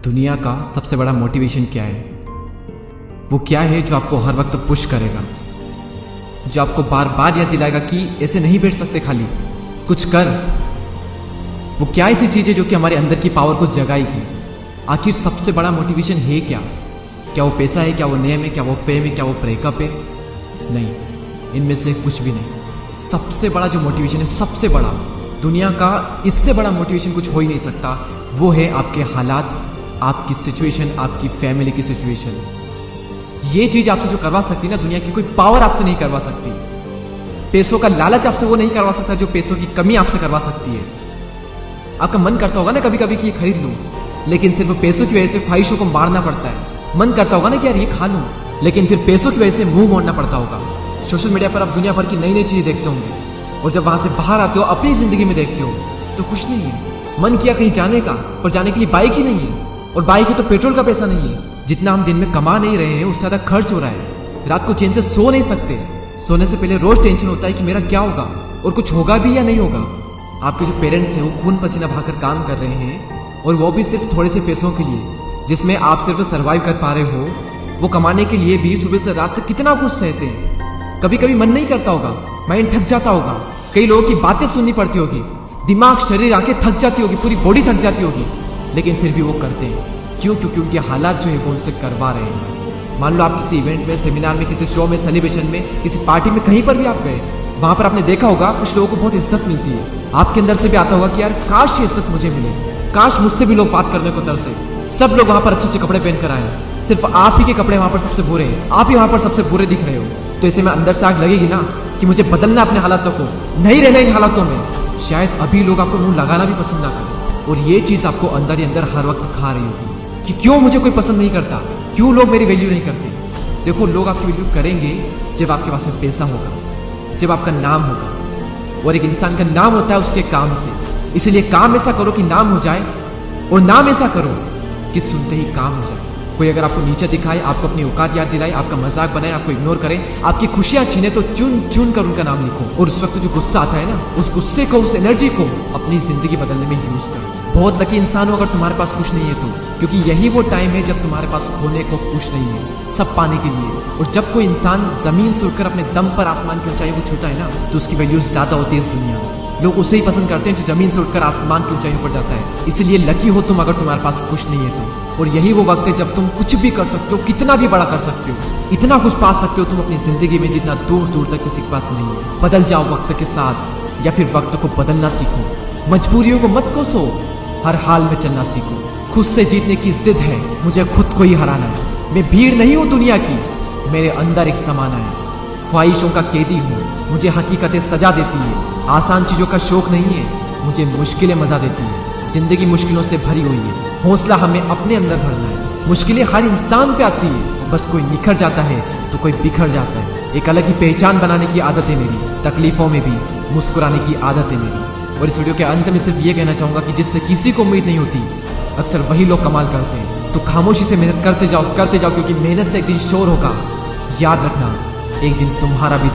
दुनिया का सबसे बड़ा मोटिवेशन क्या है? वो क्या है जो आपको हर वक्त पुश करेगा, जो आपको बार बार याद दिलाएगा कि ऐसे नहीं बैठ सकते, खाली कुछ कर। वो क्या ऐसी चीज है जो कि हमारे अंदर की पावर को जगाएगी? आखिर सबसे बड़ा मोटिवेशन है क्या? क्या वो पैसा है? क्या वो नेम है? क्या वो फेम है? क्या वो ब्रेकअप है? नहीं, इनमें से कुछ भी नहीं। सबसे बड़ा जो मोटिवेशन है, सबसे बड़ा, दुनिया का इससे बड़ा मोटिवेशन कुछ हो ही नहीं सकता, वो है आपके हालात, आपकी सिचुएशन, आपकी फैमिली की सिचुएशन। ये चीज आपसे जो करवा सकती है ना, दुनिया की कोई पावर आपसे नहीं करवा सकती। पैसों का लालच आपसे वो नहीं करवा सकता जो पैसों की कमी आपसे करवा सकती है। आपका मन करता होगा ना कभी कभी कि ये खरीद लूं, लेकिन सिर्फ पैसों की वजह से ख्वाहिशों को मारना पड़ता है। मन करता होगा ना कि यार ये खा लूं, लेकिन फिर पैसों की वजह से मुंह मोड़ना पड़ता होगा। सोशल मीडिया पर आप दुनिया भर की नई नई चीजें देखते होंगे, और जब वहां से बाहर आते हो, अपनी जिंदगी में देखते हो, तो कुछ नहीं है। मन किया कहीं जाने का, पर जाने के लिए बाइक ही नहीं है, और बाइक है तो पेट्रोल का पैसा नहीं है। जितना हम दिन में कमा नहीं रहे हैं, उससे ज्यादा खर्च हो रहा है। रात को चैन से सो नहीं सकते। सोने से पहले रोज टेंशन होता है कि मेरा क्या होगा, और कुछ होगा भी या नहीं होगा। आपके जो पेरेंट्स हैं वो खून पसीना बहाकर काम कर रहे हैं, और वो भी सिर्फ थोड़े से पैसों के लिए, जिसमें आप सिर्फ सर्वाइव कर पा रहे हो। वो कमाने के लिए भी सुबह से रात तक कितना कुछ सहते हैं। कभी कभी मन नहीं करता होगा, माइंड थक जाता होगा, कई लोगों की बातें सुननी पड़ती होगी, दिमाग, शरीर, आंखें थक जाती होगी, पूरी बॉडी थक जाती होगी, लेकिन फिर भी वो करते हैं। क्यों? क्योंकि उनके हालात जो है वो उनसे करवा रहे हैं। मान लो आप किसी इवेंट में, सेमिनार में, किसी शो में, सेलिब्रेशन में, किसी पार्टी में, कहीं पर भी आप गए, वहां पर आपने देखा होगा कुछ लोगों को बहुत इज्जत मिलती है। आपके अंदर से भी आता होगा कि यार काश ये इज्जत मुझे मिले, काश मुझसे भी लोग बात करने को तरसे। सब लोग वहां पर अच्छे अच्छे कपड़े पहन कर आए, सिर्फ आप ही के कपड़े वहां पर सबसे बुरे हैं, आप ही वहां पर सबसे बुरे दिख रहे हो। तो ऐसे में अंदर से आग लगेगी ना कि मुझे बदलना अपने हालातों को, नहीं रहना इन हालातों में। शायद अभी लोग आपको मुंह लगाना भी पसंद ना करें, और ये चीज आपको अंदर ही अंदर हर वक्त खा रही होगी कि क्यों मुझे कोई पसंद नहीं करता, क्यों लोग मेरी वैल्यू नहीं करते। देखो, लोग आपकी वैल्यू करेंगे जब आपके पास में पैसा होगा, जब आपका नाम होगा, और एक इंसान का नाम होता है उसके काम से। इसलिए काम ऐसा करो कि नाम हो जाए, और नाम ऐसा करो कि सुनते ही काम हो जाए। कोई अगर आपको नीचे दिखाए, आपको अपनी औकात याद दिलाए, आपका मजाक बनाए, आपको इग्नोर करे, आपकी खुशियां छीने, तो चुन चुन कर उनका नाम लिखो। और उस वक्त जो गुस्सा आता है ना, उस गुस्से को, उस एनर्जी को अपनी जिंदगी बदलने में यूज करो। बहुत लकी इंसान हो अगर तुम्हारे पास कुछ नहीं है तो, क्योंकि यही वो टाइम है जब तुम्हारे पास खोने को कुछ नहीं है, सब पाने के लिए। और जब कोई इंसान जमीन से उठकर अपने दम पर आसमान की ऊंचाइयों को छूता है ना, तो उसकी वैल्यू ज्यादा होती है इस दुनिया में। लोग उसे ही पसंद करते हैं जो जमीन से उठकर आसमान की ऊंचाइयों पर जाता है। इसलिए लकी हो तुम अगर तुम्हारे पास कुछ नहीं है तो। और यही वो वक्त है जब तुम कुछ भी कर सकते हो, कितना भी बड़ा कर सकते हो, इतना कुछ पा सकते हो तुम अपनी जिंदगी में जितना दूर दूर तक किसी के पास नहीं है। बदल जाओ वक्त के साथ, या फिर वक्त को बदलना सीखो। मजबूरियों को मत कोसो, हर हाल में चलना सीखो। खुद से जीतने की जिद है, मुझे खुद को ही हराना है। मैं भीड़ नहीं हूं दुनिया की, मेरे अंदर एक समाना है। ख्वाहिशों का कैदी हूँ, मुझे हकीकतें सजा देती है। आसान चीजों का शौक नहीं है, मुझे मुश्किलें मजा देती है। जिंदगी मुश्किलों से भरी हुई है, हौसला हमें अपने अंदर भरना है। मुश्किलें हर इंसान पे आती है, बस कोई निखर जाता है तो कोई बिखर जाता है। एक अलग ही पहचान बनाने की आदत है मेरी, तकलीफों में भी मुस्कुराने की आदत है मेरी। और इस वीडियो के अंत में सिर्फ ये कहना चाहूंगा कि जिससे किसी को उम्मीद नहीं होती, अक्सर वही लोग कमाल करते हैं। तो खामोशी से मेहनत करते जाओ, क्योंकि मेहनत से एक दिन शोर होगा। याद रखना, एक दिन तुम्हारा भी